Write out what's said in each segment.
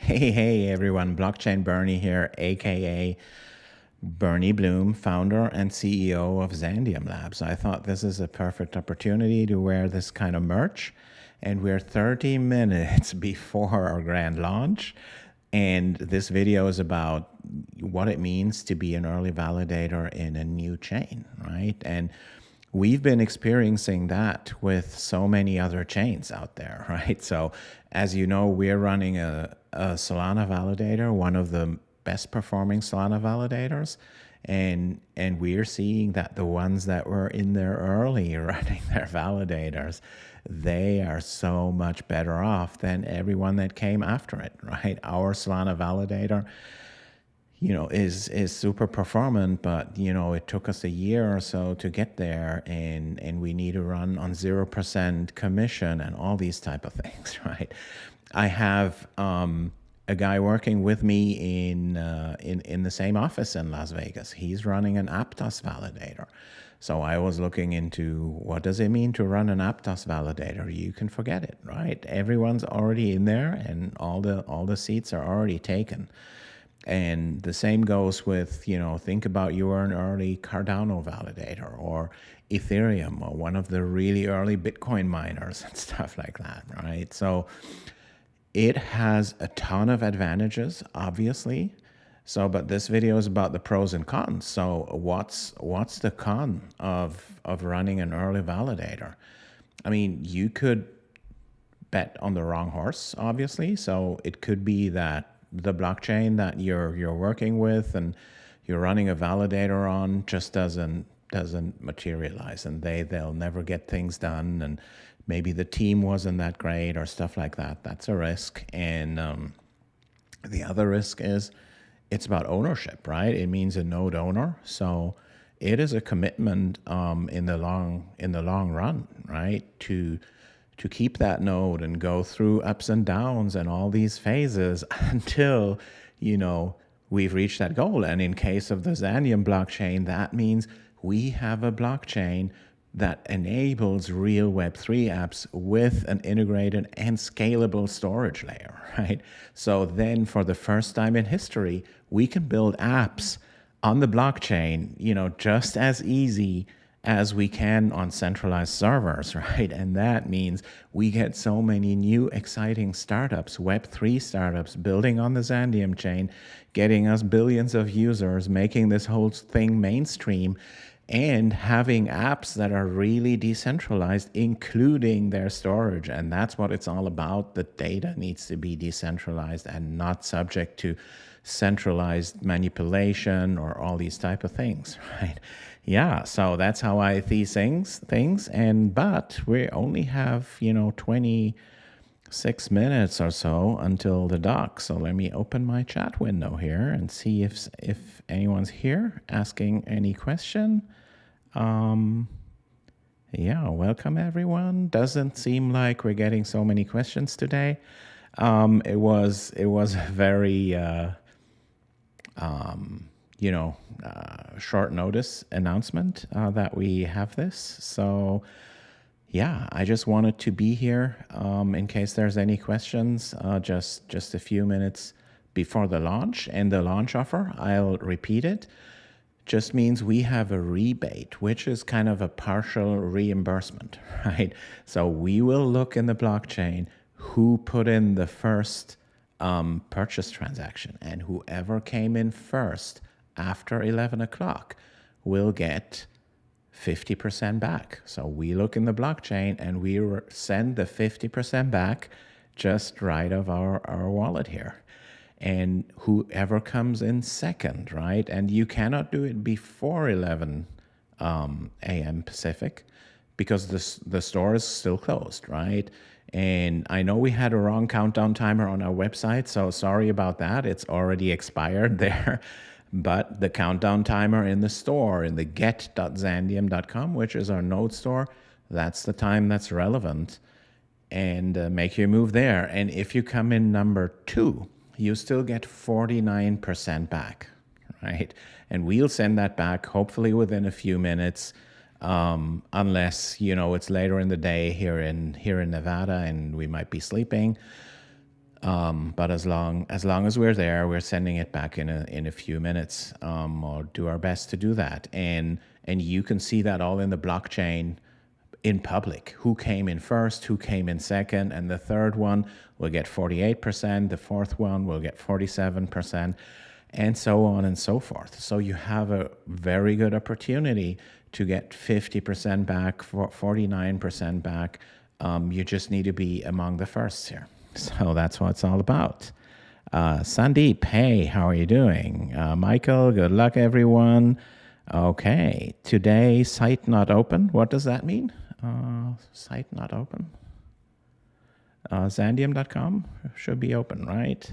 Hey everyone, Blockchain Bernie here, aka Bernie Bloom, founder and CEO of Xandeum Labs. I thought this is a perfect opportunity to wear this kind of merch, and we're 30 minutes before our grand launch. And this video is about what it means to be an early validator in a new chain, right? And we've been experiencing that with so many other chains out there, right? So as you know, we're running a Solana validator, one of the best performing Solana validators. And we're seeing that the ones that were in there early running their validators, they are so much better off than everyone that came after it, right? Our Solana validator, is super performant, but it took us a year or so to get there, and we need to run on 0% commission and all these type of things, right? I have a guy working with me in the same office in Las Vegas. He's running an Aptos validator. So I was looking into what does it mean to run an Aptos validator? You can forget it, right? Everyone's already in there, and all the seats are already taken. And the same goes with, think about you are an early Cardano validator or Ethereum or one of the really early Bitcoin miners and stuff like that, right? So it has a ton of advantages, obviously. So, but this video is about the pros and cons. So what's the con of running an early validator? I mean, you could bet on the wrong horse, obviously. So it could be that the blockchain that you're working with and you're running a validator on just doesn't materialize, and they'll never get things done, and maybe the team wasn't that great or stuff like that. That's a risk. And the other risk is it's about ownership, right? It means a node owner, so it is a commitment in the long run, right? To keep that node and go through ups and downs and all these phases until, we've reached that goal. And in case of the Xandeum blockchain, that means we have a blockchain that enables real Web3 apps with an integrated and scalable storage layer, right? So then for the first time in history, we can build apps on the blockchain, just as easy as we can on centralized servers, right? And that means we get so many new exciting startups, Web3 startups, building on the Xandeum chain, getting us billions of users, making this whole thing mainstream, and having apps that are really decentralized, including their storage. And that's what it's all about. The data needs to be decentralized and not subject to centralized manipulation or all these type of things, right? Yeah, so that's how I see things. But we only have 26 minutes or so until the doc. So let me open my chat window here and see if anyone's here asking any question. Yeah, welcome everyone. Doesn't seem like we're getting so many questions today. It was a very short notice announcement that we have this. So yeah, I just wanted to be here in case there's any questions, just a few minutes before the launch. And the launch offer, I'll repeat it, just means we have a rebate, which is kind of a partial reimbursement, right? So we will look in the blockchain who put in the first purchase transaction, and whoever came in first after 11 o'clock will get 50% back. So we look in the blockchain and we send the 50% back just right of our wallet here. And whoever comes in second, right? And you cannot do it before 11 a.m. Pacific because the store is still closed, right? And I know we had a wrong countdown timer on our website, so sorry about that. It's already expired there. But the countdown timer in the store, in the get.xandeum.com, which is our node store, that's the time that's relevant. And make your move there. And if you come in number 2, you still get 49% back, right? And we'll send that back hopefully within a few minutes, unless it's later in the day here in Nevada and we might be sleeping. But as long as we're there, we're sending it back in a few minutes, or do our best to do that. And you can see that all in the blockchain in public. Who came in first, who came in second, and the third one will get 48%, the fourth one will get 47%, and so on and so forth. So you have a very good opportunity to get 50% back, 49% back. You just need to be among the firsts here. So that's what it's all about. Sandeep, hey, how are you doing? Michael, good luck, everyone. Okay, today site not open. What does that mean? Site not open. Xandeum.com should be open, right?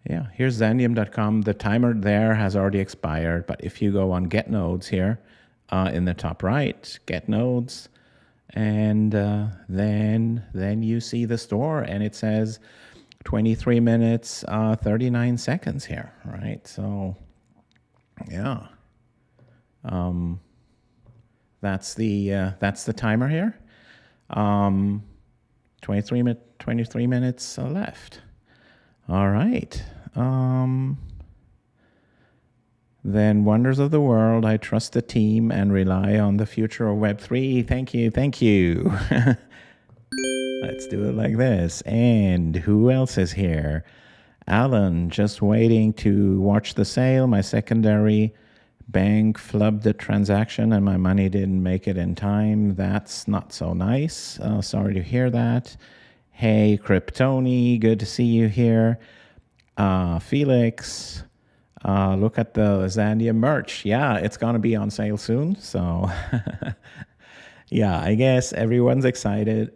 Yeah, here's Xandeum.com. The timer there has already expired, but if you go on Get Nodes here, in the top right, Get Nodes, and then you see the store, and it says 23 minutes, 39 seconds here, right? So, yeah, that's the timer here. 23 minutes left. All right. Then wonders of the world, I trust the team and rely on the future of Web3. Thank you, thank you. Let's do it like this. And who else is here? Alan, just waiting to watch the sale. My secondary bank flubbed the transaction and my money didn't make it in time. That's not so nice. Sorry to hear that. Hey, Kryptoni, good to see you here. Felix, look at the Xandeum merch. Yeah, it's going to be on sale soon. So, yeah, I guess everyone's excited.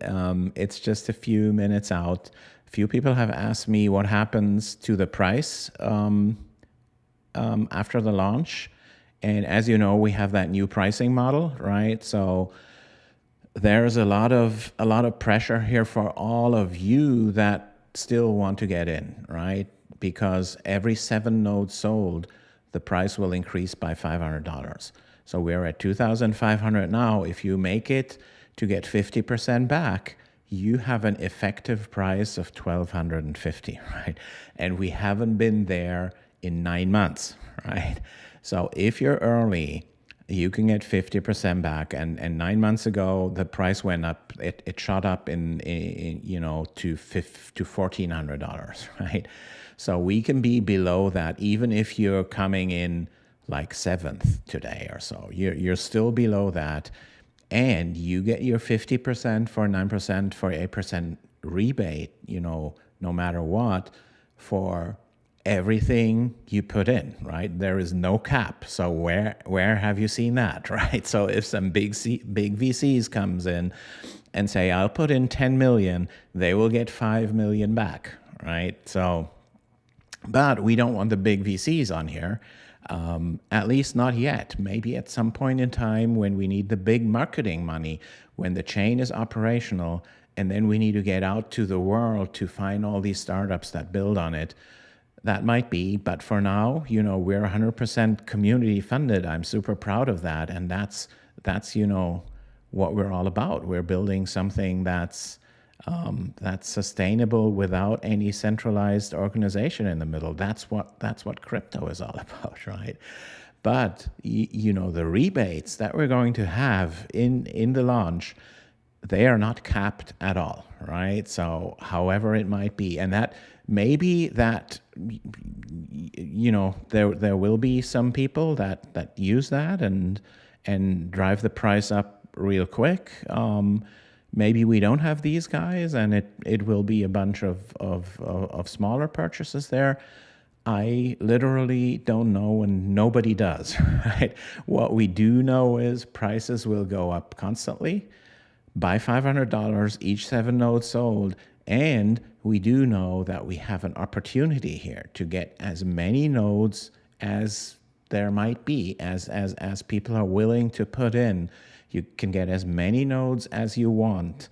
It's just a few minutes out. A few people have asked me what happens to the price after the launch. And as you know, we have that new pricing model, right? So there's a lot of pressure here for all of you that still want to get in, right? Because every 7 nodes sold, the price will increase by $500. So we're at 2,500 now. If you make it to get 50% back, you have an effective price of 1,250, right? And we haven't been there in 9 months, right? So if you're early, you can get 50% back. And 9 months ago, the price went up. It shot up to $1,400, right? So we can be below that, even if you're coming in like 7th today or so. You're still below that, and you get your 50% for 9% for 8% rebate. No matter what, for everything you put in, right? There is no cap. So where have you seen that, right? So if some big VCs comes in and say, I'll put in 10 million, they will get 5 million back, right? So, but we don't want the big VCs on here, at least not yet. Maybe at some point in time when we need the big marketing money, when the chain is operational, and then we need to get out to the world to find all these startups that build on it. That might be, but for now, we're 100% community funded. I'm super proud of that, and that's what we're all about. We're building something that's sustainable without any centralized organization in the middle. That's what crypto is all about, right? But the rebates that we're going to have in the launch, they are not capped at all, right? So however it might be, and that maybe that there will be some people that use that and drive the price up real quick. Maybe we don't have these guys, and it will be a bunch of smaller purchases there. I literally don't know, and nobody does, right? What we do know is prices will go up constantly by $500 each 7 nodes sold. And we do know that we have an opportunity here to get as many nodes as there might be, as people are willing to put in. You can get as many nodes as you want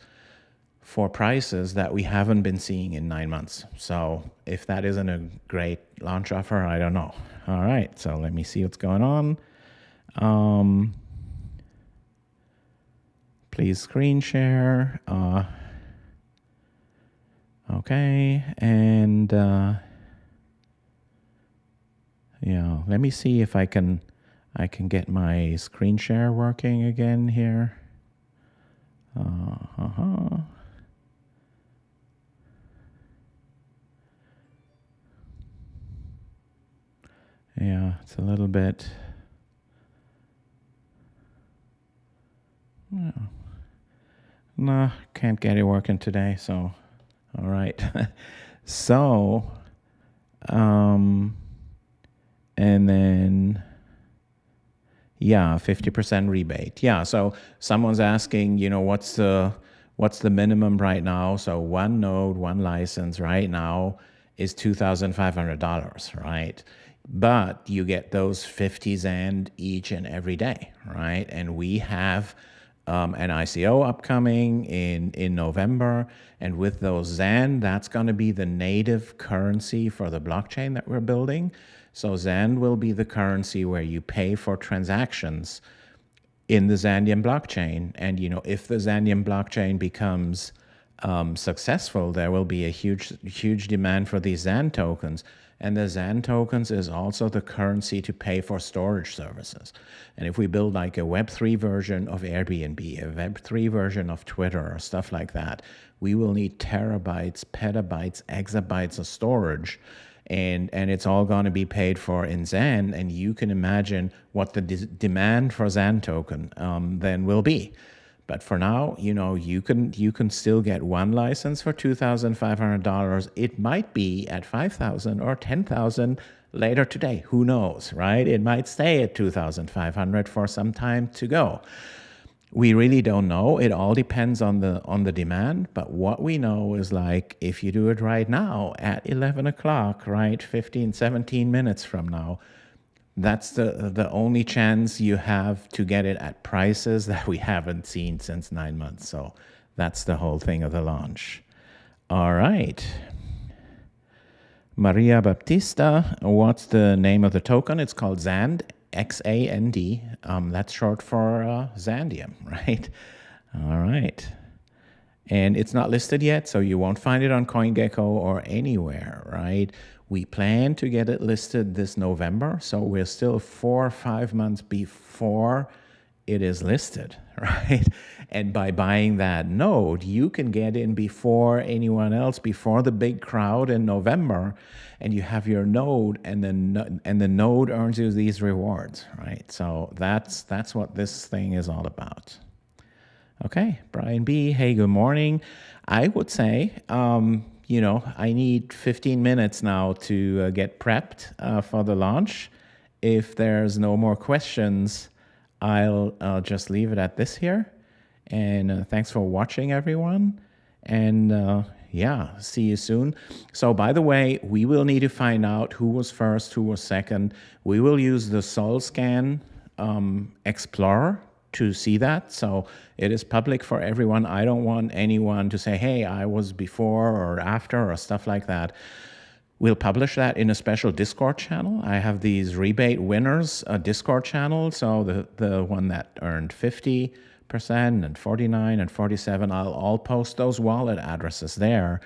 for prices that we haven't been seeing in 9 months. So if that isn't a great launch offer, I don't know. All right, so let me see what's going on. Please screen share. Okay, and yeah, let me see if I can get my screen share working again here. Yeah, it's a little bit. No, can't get it working today. So, all right. So, and then, yeah, 50% rebate. Yeah. So someone's asking, what's the minimum right now? So one node, one license right now is $2,500, right? But you get those 50 Zand each and every day, right? And we have an ICO upcoming in November. And with those Zand, that's going to be the native currency for the blockchain that we're building. So Zand will be the currency where you pay for transactions in the Xandeum blockchain. And, if the Xandeum blockchain becomes successful, there will be a huge demand for these Zand tokens. And the Zand tokens is also the currency to pay for storage services. And if we build like a Web3 version of Airbnb, a Web3 version of Twitter, or stuff like that, we will need terabytes, petabytes, exabytes of storage. And it's all going to be paid for in Zand. And you can imagine what the demand for Zand token then will be. But for now, you can still get one license for $2,500. It might be at $5,000 or $10,000 later today. Who knows, right? It might stay at $2,500 for some time to go. We really don't know. It all depends on the demand. But what we know is, like, if you do it right now at 11 o'clock, right, 15, 17 minutes from now, that's the only chance you have to get it at prices that we haven't seen since 9 months. So that's the whole thing of the launch. All right. Maria Baptista, what's the name of the token? It's called Xand, Xand. That's short for Xandeum, right? All right. And it's not listed yet, so you won't find it on CoinGecko or anywhere, right? We plan to get it listed this November, so we're still 4 or 5 months before it is listed, right? And by buying that node, you can get in before anyone else, before the big crowd in November, and you have your node, and the node earns you these rewards, right? So that's what this thing is all about. Okay, Brian B. Hey, good morning. I would say, I need 15 minutes now to get prepped for the launch. If there's no more questions, I'll just leave it at this here. And thanks for watching, everyone. And yeah, see you soon. So by the way, we will need to find out who was first, who was second. We will use the SolScan Explorer to see that. So it is public for everyone. I don't want anyone to say, hey, I was before or after or stuff like that. We'll publish that in a special Discord channel. I have these rebate winners Discord channel. So the one that earned 50% and 49 and 47, I'll post those wallet addresses there.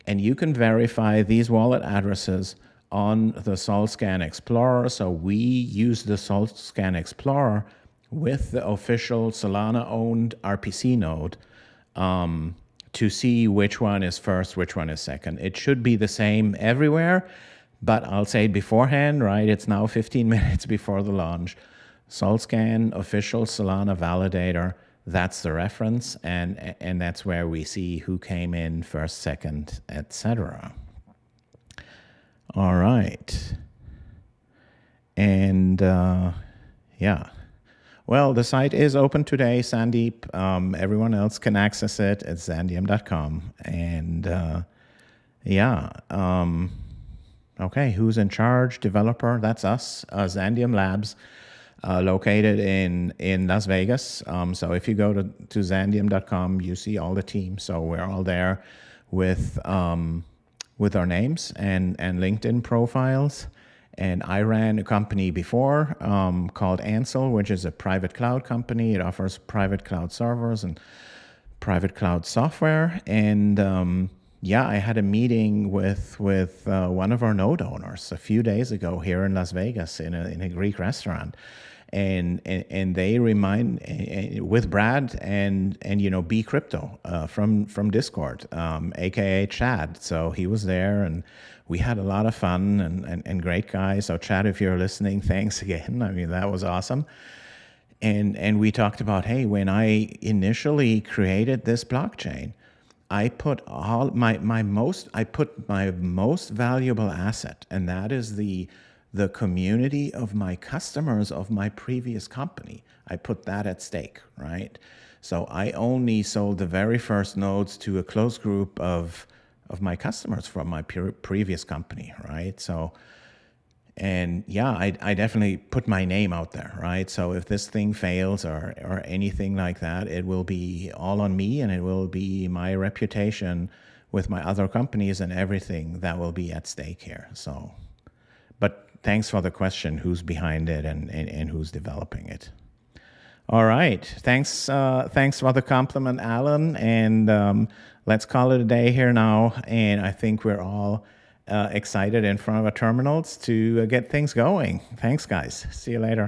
And you can verify these wallet addresses on the SolScan Explorer. So we use the SolScan Explorer with the official Solana-owned RPC node to see which one is first, which one is second. It should be the same everywhere, but I'll say it beforehand, right? It's now 15 minutes before the launch. SolScan, official Solana validator, that's the reference, and that's where we see who came in first, second, etc. All right. And yeah. Well, the site is open today, Sandeep. Everyone else can access it at xandeum.com. And yeah, okay, who's in charge? Developer, that's us, Xandeum Labs, located in Las Vegas. So if you go to xandeum.com, you see all the team. So we're all there with our names and LinkedIn profiles. And I ran a company before called Ansel, which is a private cloud company. It offers private cloud servers and private cloud software. And yeah, I had a meeting with one of our node owners a few days ago here in Las Vegas in a Greek restaurant. And they remind with Brad and B Crypto from Discord, aka Chad. So he was there, and we had a lot of fun and great guy. So Chad, if you're listening, thanks again. I mean, that was awesome. And we talked about, hey, when I initially created this blockchain, I put all my most valuable asset, and that is the community of my customers of my previous company. I put that at stake, right? So I only sold the very first nodes to a close group of my customers from my previous company, right? So, and yeah, I definitely put my name out there, right? So if this thing fails or anything like that, it will be all on me, and it will be my reputation with my other companies and everything that will be at stake here. So, but thanks for the question, who's behind it and who's developing it. All right. Thanks for the compliment, Alan. And let's call it a day here now. And I think we're all excited in front of our terminals to get things going. Thanks, guys. See you later.